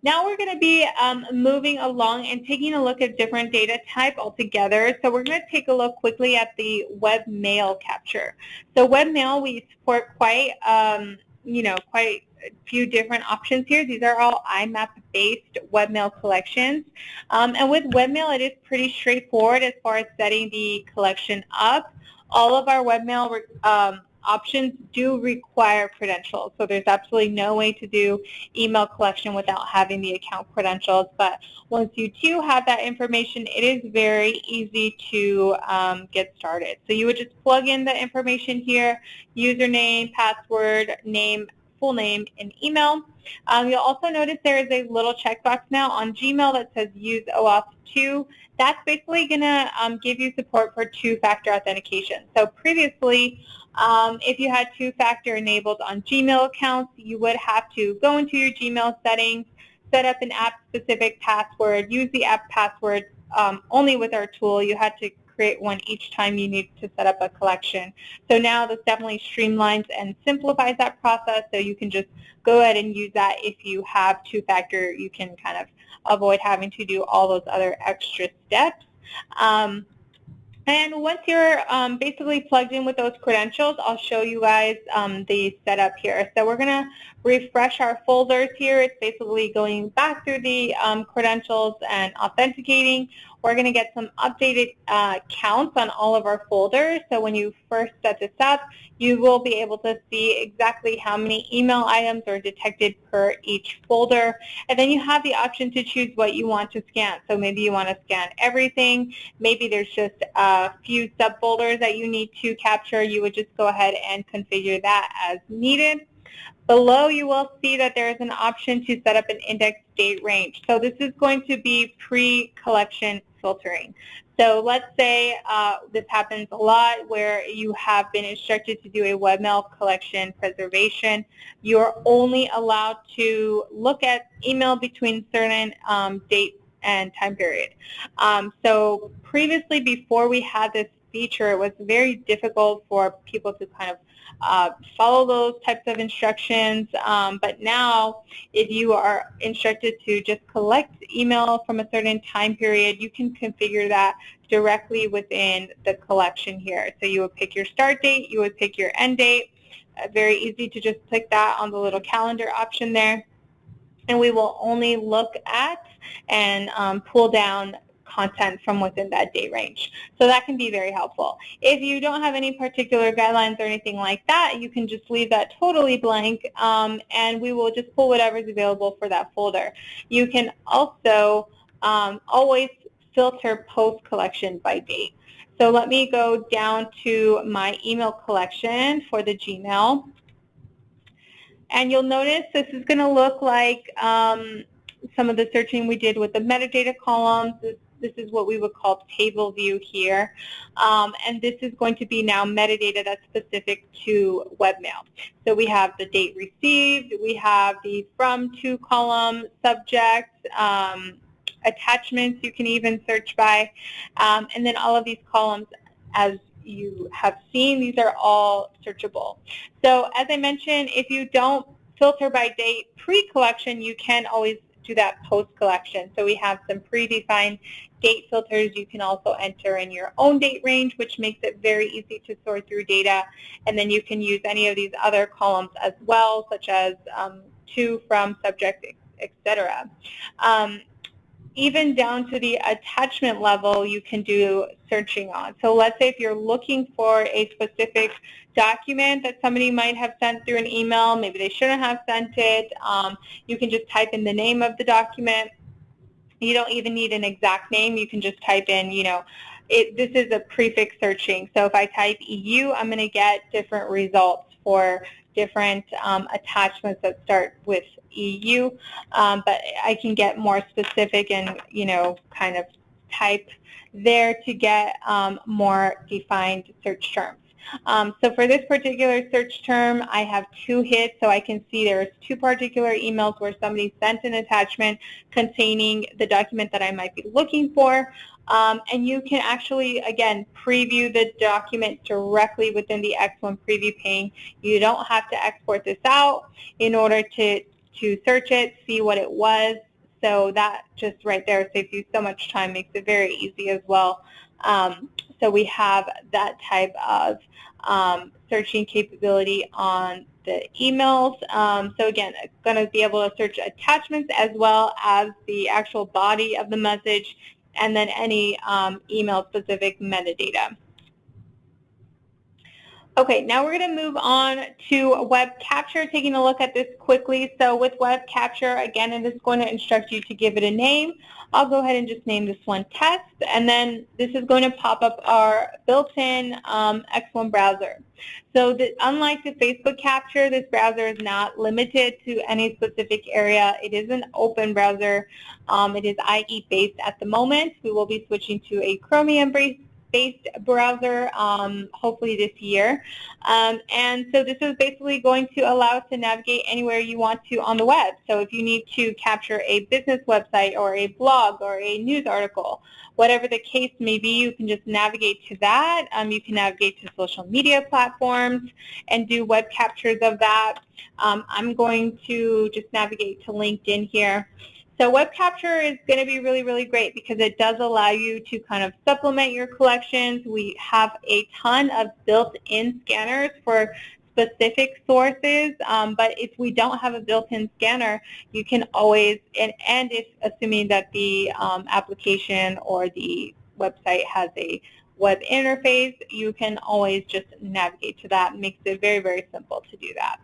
Now we're going to be moving along and taking a look at different data type altogether. So we're going to take a look quickly at the webmail capture. So webmail, we support quite quite a few different options here. These are all IMAP-based webmail collections. And with webmail, it is pretty straightforward as far as setting the collection up. All of our webmail options do require credentials, so there's absolutely no way to do email collection without having the account credentials. But once you do have that information, it is very easy to get started. So you would just plug in the information here: username, password, name, full name, and email. You'll also notice there is a little checkbox now on Gmail that says use OAuth 2. That's basically going to give you support for two-factor authentication. So previously, if you had two-factor enabled on Gmail accounts, you would have to go into your Gmail settings, set up an app-specific password, use the app password only with our tool. You had to create one each time you need to set up a collection. So now this definitely streamlines and simplifies that process, so you can just go ahead and use that. If you have two-factor, you can kind of avoid having to do all those other extra steps. And once you're basically plugged in with those credentials, I'll show you guys the setup here. So we're going to refresh our folders here. It's basically going back through the credentials and authenticating. We're going to get some updated counts on all of our folders. So when you first set this up, you will be able to see exactly how many email items are detected per each folder. And then you have the option to choose what you want to scan. So maybe you want to scan everything. Maybe there's just a few subfolders that you need to capture. You would just go ahead and configure that as needed. Below, you will see that there is an option to set up an index date range. So this is going to be pre-collection filtering. So let's say this happens a lot where you have been instructed to do a webmail collection preservation. You're only allowed to look at email between certain date and time period. So previously, before we had this feature, it was very difficult for people to kind of follow those types of instructions, but now if you are instructed to just collect email from a certain time period, you can configure that directly within the collection here. So you would pick your start date, you would pick your end date. Very easy to just click that on the little calendar option there, and we will only look at and pull down content from within that date range. So that can be very helpful. If you don't have any particular guidelines or anything like that, you can just leave that totally blank, and we will just pull whatever is available for that folder. You can also always filter post-collection by date. So let me go down to my email collection for the Gmail. And you'll notice this is going to look like some of the searching we did with the metadata columns. This is what we would call table view here. And this is going to be now metadata that's specific to webmail. So we have the date received, we have the from to column, subject, attachments you can even search by, and then all of these columns, as you have seen, these are all searchable. So as I mentioned, if you don't filter by date pre-collection, you can always do that post-collection. So we have some predefined date filters. You can also enter in your own date range, which makes it very easy to sort through data. And then you can use any of these other columns as well, such as to, from, subject, etc. Even down to the attachment level, you can do searching on. So let's say if you're looking for a specific document that somebody might have sent through an email, maybe they shouldn't have sent it, you can just type in the name of the document. You don't even need an exact name. You can just type in, this is a prefix searching. So if I type EU, I'm going to get different results for different attachments that start with EU, but I can get more specific and, kind of type there to get more defined search terms. So for this particular search term, I have 2 hits, so I can see there's 2 particular emails where somebody sent an attachment containing the document that I might be looking for. And you can actually, again, preview the document directly within the X1 preview pane. You don't have to export this out in order to search it, see what it was. So that just right there saves you so much time, makes it very easy as well. So we have that type of searching capability on the emails. So again, it's going to be able to search attachments as well as the actual body of the message, and then any email-specific metadata. Okay, now we're going to move on to web capture, taking a look at this quickly. So with web capture, again, it is going to instruct you to give it a name. I'll go ahead and just name this one test, and then this is going to pop up our built-in X1 browser. So unlike the Facebook capture, this browser is not limited to any specific area. It is an open browser. It is IE based at the moment. We will be switching to a Chromium-based browser hopefully this year. And so this is basically going to allow us to navigate anywhere you want to on the web. So if you need to capture a business website or a blog or a news article, whatever the case may be, you can just navigate to that. You can navigate to social media platforms and do web captures of that. I'm going to just navigate to LinkedIn here. So web capture is going to be really, really great because it does allow you to kind of supplement your collections. We have a ton of built-in scanners for specific sources, but if we don't have a built-in scanner, you can always, and if assuming that the application or the website has a web interface, you can always just navigate to that. It makes it very, very simple to do that.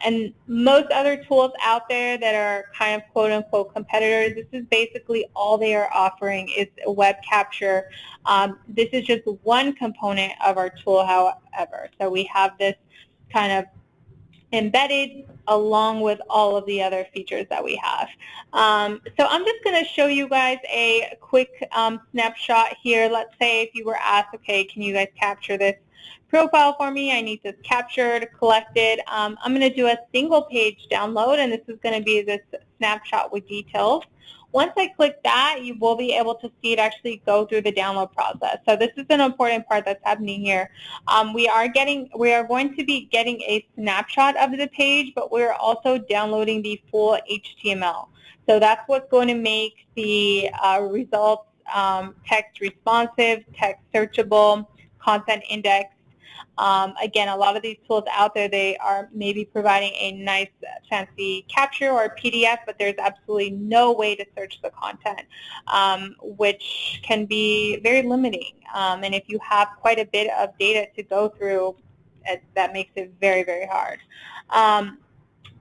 And most other tools out there that are kind of quote-unquote competitors, this is basically all they are offering is a web capture. This is just one component of our tool, however. So we have this kind of embedded along with all of the other features that we have. So I'm just going to show you guys a quick snapshot here. Let's say if you were asked, okay, can you guys capture this profile for me? I need this captured, collected. I'm going to do a single page download, and this is going to be this snapshot with details. Once I click that, you will be able to see it actually go through the download process. So this is an important part that's happening here. We are going to be getting a snapshot of the page, but we're also downloading the full HTML. So that's what's going to make the results text responsive, text searchable, content indexed. Again, a lot of these tools out there, they are maybe providing a nice fancy capture or PDF, but there's absolutely no way to search the content, which can be very limiting. And if you have quite a bit of data to go through, that makes it very, very hard.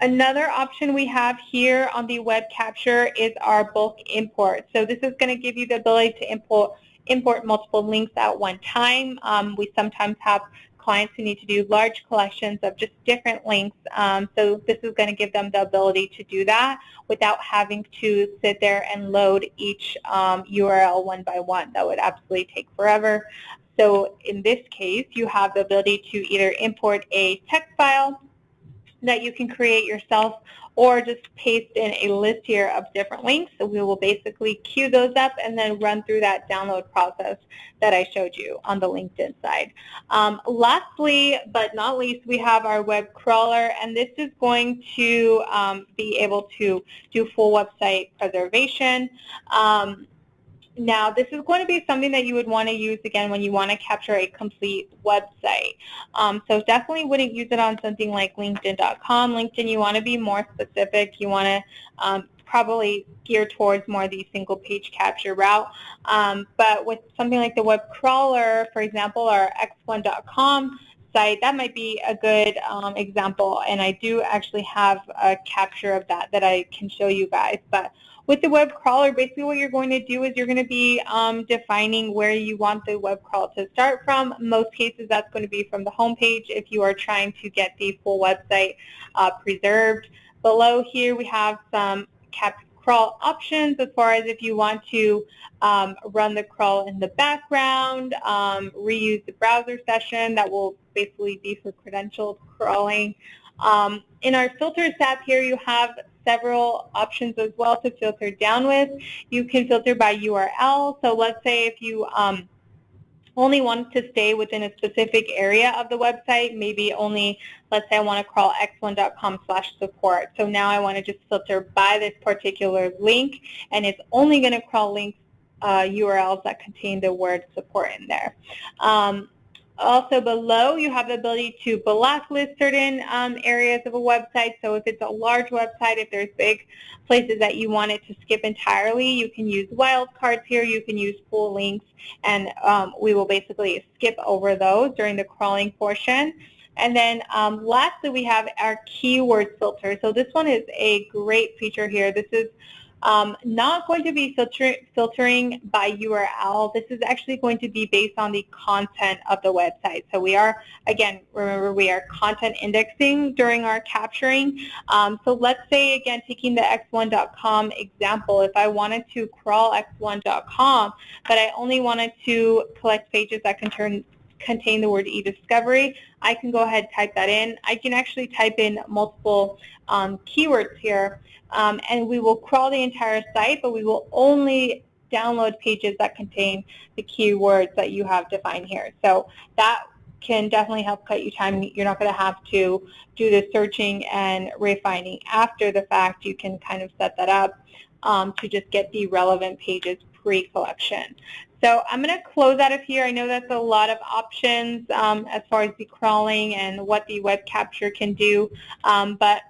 Another option we have here on the web capture is our bulk import. So this is going to give you the ability to import multiple links at one time. We sometimes have clients who need to do large collections of just different links. So this is going to give them the ability to do that without having to sit there and load each URL one by one. That would absolutely take forever. So in this case, you have the ability to either import a text file that you can create yourself, or just paste in a list here of different links. So we will basically queue those up and then run through that download process that I showed you on the LinkedIn side. Lastly, but not least, we have our web crawler, and this is going to be able to do full website preservation. Now, this is going to be something that you would want to use, again, when you want to capture a complete website. So definitely wouldn't use it on something like LinkedIn.com. LinkedIn, you want to be more specific. You want to probably gear towards more the single-page capture route. But with something like the web crawler, for example, our x1.com site, that might be a good example. And I do actually have a capture of that I can show you guys. But with the web crawler, basically what you're going to do is you're going to be defining where you want the web crawl to start from. In most cases, that's going to be from the home page if you are trying to get the full website preserved. Below here, we have some crawl options as far as if you want to run the crawl in the background, reuse the browser session. That will basically be for credentialed crawling. In our filters tab here, you have several options as well to filter down with. You can filter by URL. So let's say if you only want to stay within a specific area of the website, maybe only, let's say I want to crawl x1.com/support. So now I want to just filter by this particular link, and it's only going to crawl links, URLs that contain the word support in there. Also below, you have the ability to blacklist certain areas of a website. So if it's a large website, if there's big places that you want it to skip entirely, you can use wildcards here. You can use full links, and we will basically skip over those during the crawling portion. And then lastly, we have our keyword filter. So this one is a great feature here. This is not going to be filtering by URL. This is actually going to be based on the content of the website. So we are, again, remember, we are content indexing during our capturing. So let's say, again, taking the x1.com example, if I wanted to crawl x1.com, but I only wanted to collect pages that contain the word e-discovery, I can go ahead and type that in. I can actually type in multiple keywords here, and we will crawl the entire site, but we will only download pages that contain the keywords that you have defined here. So that can definitely help cut you time. You're not going to have to do the searching and refining after the fact. You can kind of set that up to just get the relevant pages pre-collection. So I'm going to close out of here. I know that's a lot of options as far as the crawling and what the web capture can do, but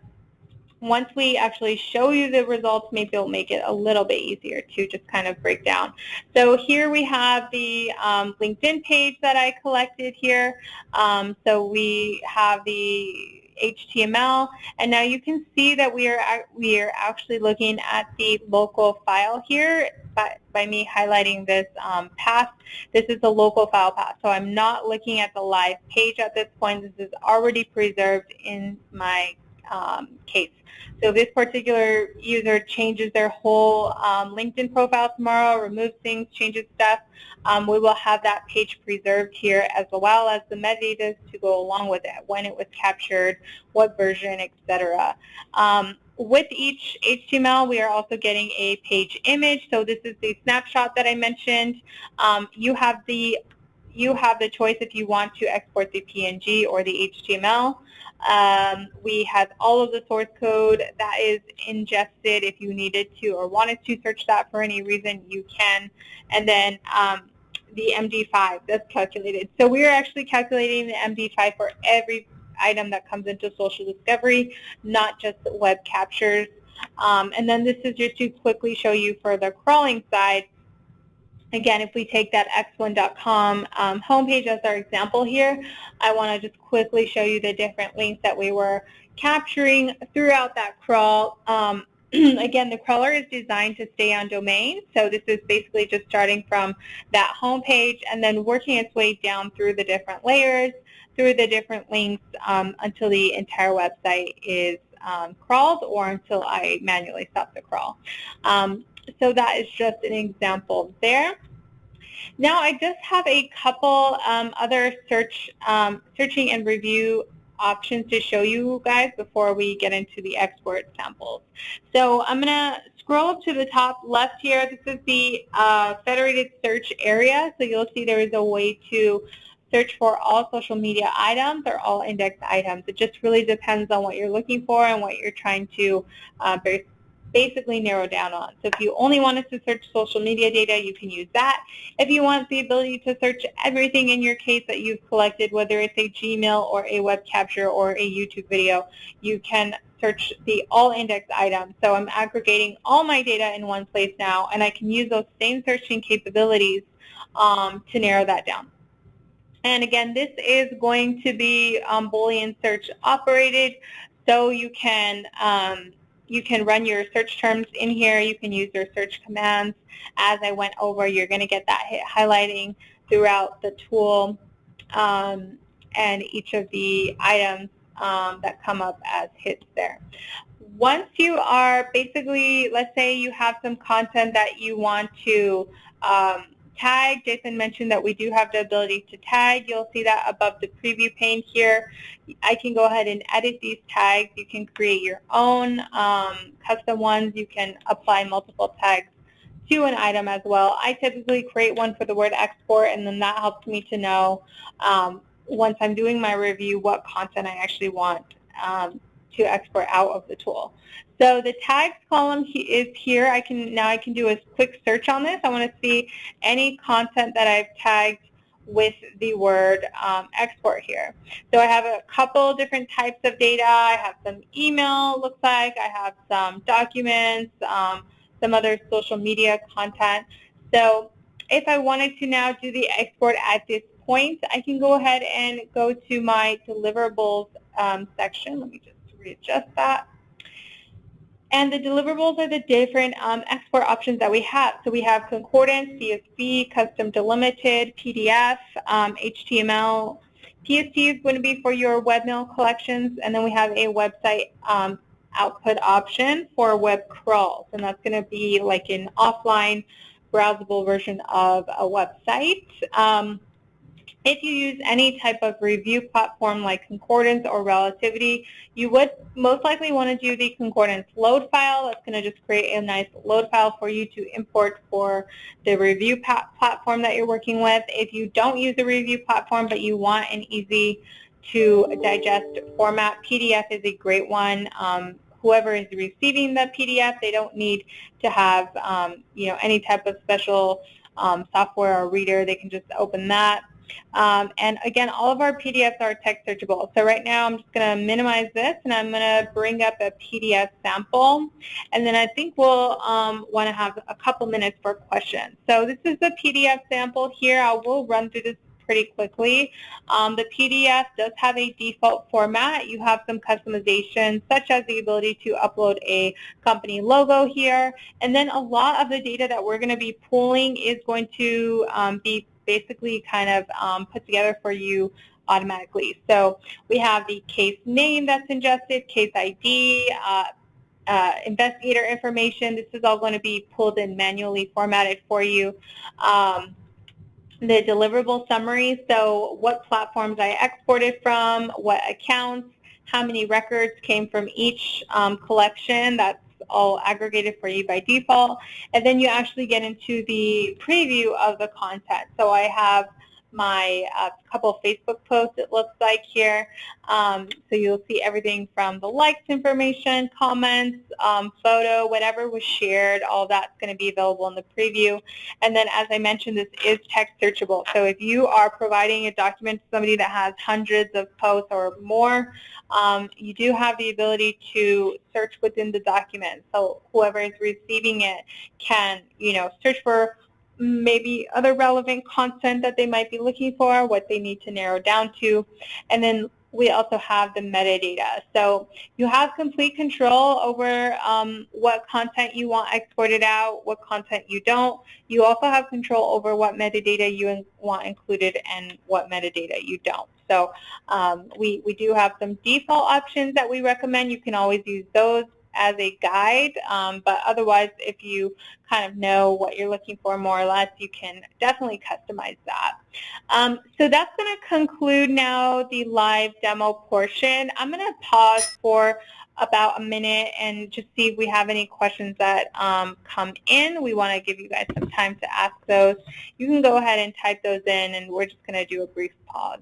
once we actually show you the results, maybe it'll make it a little bit easier to just kind of break down. So here we have the LinkedIn page that I collected here. So we have the HTML, and now you can see that we are actually looking at the local file here by me highlighting this path. This is the local file path. So I'm not looking at the live page at this point. This is already preserved in my case. So this particular user changes their whole LinkedIn profile tomorrow, removes things, changes stuff. We will have that page preserved here, as well as the metadata to go along with it, when it was captured, what version, etc. With each HTML, we are also getting a page image. So this is the snapshot that I mentioned. You have the choice if you want to export the PNG or the HTML. We have all of the source code that is ingested. If you needed to or wanted to search that for any reason, you can. And then the MD5 that's calculated. So we are actually calculating the MD5 for every item that comes into social discovery, not just web captures. And then this is just to quickly show you for the crawling side. Again, if we take that x1.com homepage as our example here, I want to just quickly show you the different links that we were capturing throughout that crawl. Again, the crawler is designed to stay on domain, so this is basically just starting from that homepage and then working its way down through the different layers, through the different links until the entire website is crawled, or until I manually stop the crawl. So that is just an example there. Now I just have a couple other searching and review options to show you guys before we get into the export samples. So I'm going to scroll up to the top left here. This is the federated search area. So you'll see there is a way to search for all social media items or all indexed items. It just really depends on what you're looking for and what you're trying to basically narrow down on. So if you only wanted to search social media data, you can use that. If you want the ability to search everything in your case that you've collected, whether it's a Gmail or a web capture or a YouTube video, you can search the all indexed items. So I'm aggregating all my data in one place now, and I can use those same searching capabilities to narrow that down. And again, this is going to be Boolean search operated, so you can run your search terms in here. You can use your search commands. As I went over, you're going to get that highlighting throughout the tool and each of the items that come up as hits there. Once you are basically, let's say you have some content that you want to tag. Jason mentioned that we do have the ability to tag. You'll see that above the preview pane here. I can go ahead and edit these tags. You can create your own custom ones. You can apply multiple tags to an item as well. I typically create one for the word export, and then that helps me to know once I'm doing my review what content I actually want to export out of the tool. So the tags column is here. I can do a quick search on this. I want to see any content that I've tagged with the word export here. So I have a couple different types of data. I have some email, looks like. I have some documents, some other social media content. So if I wanted to now do the export at this point, I can go ahead and go to my deliverables section. Let me just readjust that. And the deliverables are the different export options that we have. So we have concordance, CSV, custom delimited, PDF, HTML. PST is going to be for your webmail collections, and then we have a website output option for web crawls, and that's going to be like an offline browsable version of a website. If you use any type of review platform like concordance or relativity, you would most likely want to do the concordance load file. That's going to just create a nice load file for you to import for the review platform that you're working with. If you don't use a review platform but you want an easy to digest format, PDF is a great one. Whoever is receiving the PDF, they don't need to have any type of special software or reader. They can just open that. And again, all of our PDFs are text searchable. So right now I'm just going to minimize this, and I'm going to bring up a PDF sample. And then I think we'll want to have a couple minutes for questions. So this is the PDF sample here. I will run through this pretty quickly. The PDF does have a default format. You have some customization, such as the ability to upload a company logo here. And then a lot of the data that we're going to be pulling is going to be basically kind of put together for you automatically. So we have the case name that's ingested, case ID, investigator information. This is all going to be pulled in manually formatted for you. The deliverable summary, so what platforms I exported from, what accounts, how many records came from each collection. That's all aggregated for you by default. And then you actually get into the preview of the content. So I have my couple of Facebook posts, it looks like here. So you'll see everything from the likes information, comments, photo, whatever was shared, all that's going to be available in the preview. And then as I mentioned, this is text searchable. So if you are providing a document to somebody that has hundreds of posts or more, you do have the ability to search within the document. So whoever is receiving it can, search for maybe other relevant content that they might be looking for, what they need to narrow down to. And then we also have the metadata. So you have complete control over what content you want exported out, what content you don't. You also have control over what metadata you want included and what metadata you don't. So we do have some default options that we recommend. You can always use those as a guide, but otherwise, if you kind of know what you're looking for more or less, you can definitely customize that. So that's going to conclude now the live demo portion. I'm going to pause for about a minute and just see if we have any questions that come in. We want to give you guys some time to ask those. You can go ahead and type those in, and we're just going to do a brief pause.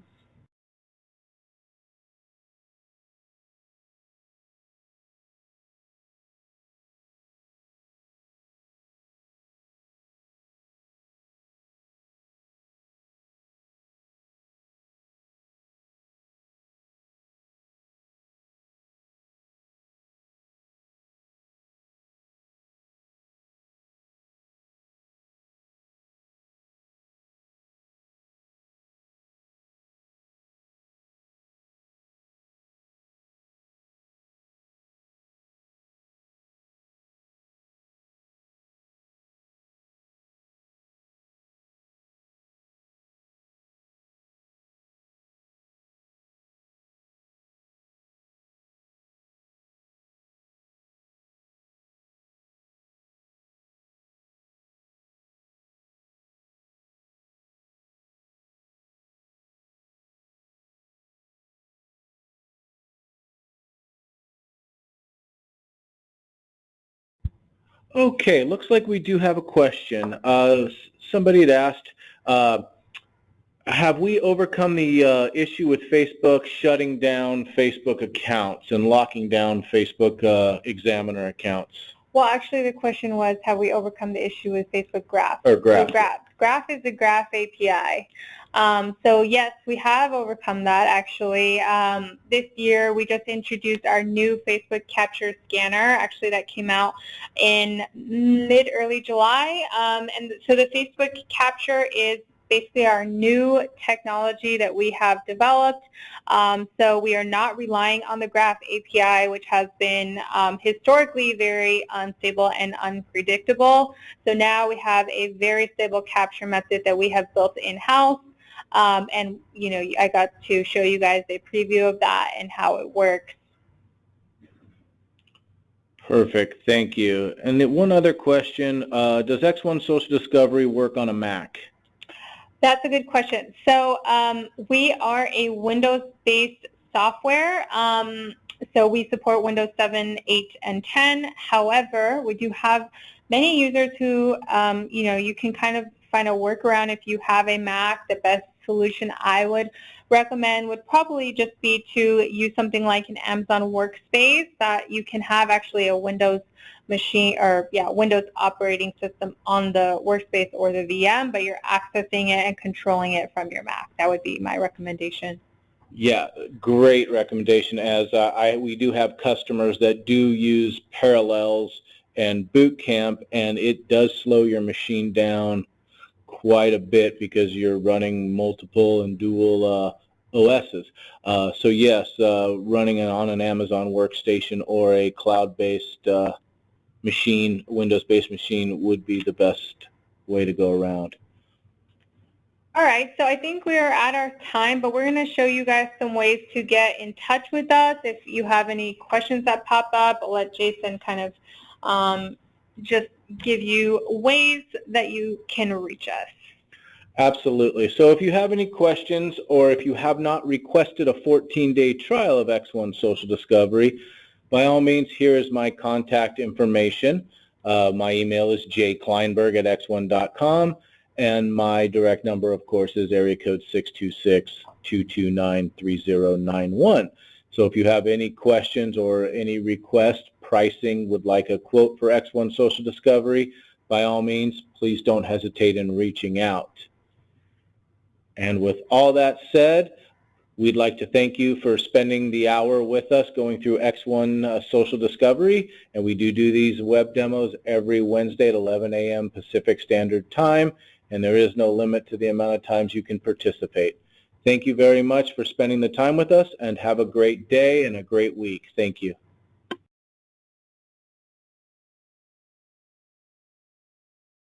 Okay, looks like we do have a question. Somebody had asked, have we overcome the issue with Facebook shutting down Facebook accounts and locking down Facebook Examiner accounts?
Well, actually, the question was, have we overcome the issue with Facebook Graph?
Or Graph.
So Graph is the Graph API. So yes, we have overcome that actually. This year, we just introduced our new Facebook Capture Scanner. Actually, that came out in mid-early July. And so the Facebook Capture is basically our new technology that we have developed. So we are not relying on the Graph API, which has been historically very unstable and unpredictable. So now we have a very stable capture method that we have built in-house. And I got to show you guys a preview of that and how it works.
Perfect, thank you. And then one other question, does X1 Social Discovery work on a Mac?
That's a good question. So we are a Windows-based software. So we support Windows 7, 8, and 10. However, we do have many users who, you can kind of find a workaround if you have a Mac. The best solution I would recommend would probably just be to use something like an Amazon Workspace that you can have actually a Windows machine or Windows operating system on the workspace or the VM, but you're accessing it and controlling it from your Mac. That would be my recommendation.
Yeah, great recommendation, as we do have customers that do use Parallels and Boot Camp, and it does slow your machine down quite a bit because you're running multiple and dual OSs. So yes, running it on an Amazon workstation or a cloud-based machine, Windows-based machine, would be the best way to go around.
All right, so I think we are at our time, but we're going to show you guys some ways to get in touch with us. If you have any questions that pop up, I'll let Jason kind of just give you ways that you can reach us.
Absolutely. So if you have any questions, or if you have not requested a 14-day trial of X1 Social Discovery, by all means, here is my contact information. My email is jkleinberg@x1.com, and my direct number, of course, is area code 626-229-3091. So if you have any questions or any requests, pricing, would like a quote for X1 Social Discovery, by all means, please don't hesitate in reaching out. And with all that said, we'd like to thank you for spending the hour with us going through X1 Social Discovery. And we do these web demos every Wednesday at 11 a.m. Pacific Standard Time, and there is no limit to the amount of times you can participate. Thank you very much for spending the time with us, and have a great day and a great week. Thank you.